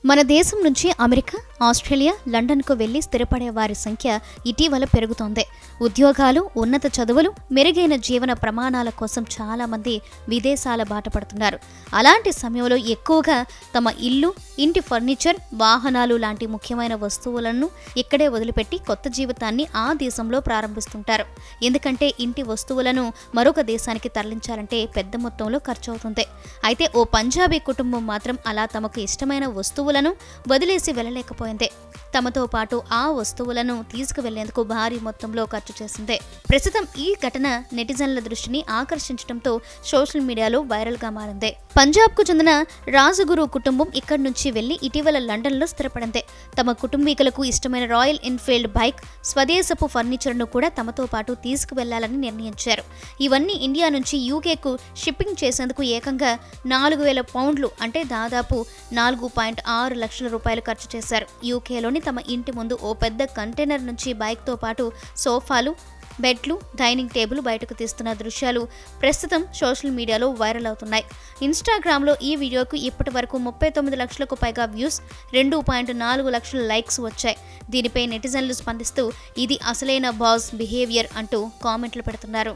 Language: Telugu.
మన దేశం నుంచి అమెరికా, ఆస్ట్రేలియా, లండన్కు వెళ్లి స్థిరపడే వారి సంఖ్య ఇటీవల పెరుగుతోంది. ఉద్యోగాలు, ఉన్నత చదువులు, మెరుగైన జీవన ప్రమాణాల కోసం చాలామంది విదేశాల బాట పడుతున్నారు. అలాంటి సమయంలో ఎక్కువగా తమ ఇల్లు, ఇంటి ఫర్నిచర్, వాహనాలు లాంటి ముఖ్యమైన వస్తువులను ఇక్కడే వదిలిపెట్టి కొత్త జీవితాన్ని ఆ దేశంలో ప్రారంభిస్తుంటారు. ఎందుకంటే ఇంటి వస్తువులను మరొక దేశానికి తరలించాలంటే పెద్ద మొత్తంలో ఖర్చు అవుతుంది. అయితే ఓ పంజాబీ కుటుంబం మాత్రం అలా తమకు ఇష్టమైన వస్తువులను వదిలేసి వెళ్ళలేకపోయింది. తమతో పాటు ఆ వస్తువులను తీసుకువెళ్లేందుకు భారీ మొత్తంలో ఖర్చు చేసింది. ప్రస్తుతం ఈ ఘటన నెటిజన్ల దృష్టిని ఆకర్షించడంతో సోషల్ మీడియాలో వైరల్గా మారింది. పంజాబ్కు చెందిన రాజగురు కుటుంబం ఇక్కడి నుంచి వెళ్లి ఇటీవల లండన్లో స్థిరపడింది. తమ కుటుంబీకులకు ఇష్టమైన రాయల్ ఎన్ఫీల్డ్ బైక్, స్వదేశపు ఫర్నిచర్ను కూడా తమతో పాటు తీసుకువెళ్లాలని నిర్ణయించారు. ఇవన్నీ ఇండియా నుంచి యూకేకు షిప్పింగ్ చేసేందుకు ఏకంగా 4,000 పౌండ్లు అంటే దాదాపు 4.6 లక్షల రూపాయలు ఖర్చు చేశారు. యూకేలోని తమ ఇంటి ముందు ఓ పెద్ద కంటైనర్ నుంచి బైక్తో పాటు సోఫాలు, బెడ్లు, డైనింగ్ టేబుల్ బయటకు తీస్తున్న దృశ్యాలు ప్రస్తుతం సోషల్ మీడియాలో వైరల్ అవుతున్నాయి. ఇన్స్టాగ్రామ్లో ఈ వీడియోకు ఇప్పటి వరకు 39 లక్షలకు పైగా వ్యూస్, 2.4 లక్షల లైక్స్ వచ్చాయి. దీనిపై నెటిజన్లు స్పందిస్తూ ఇది అసలైన బాస్ బిహేవియర్ అంటూ కామెంట్లు పెడుతున్నారు.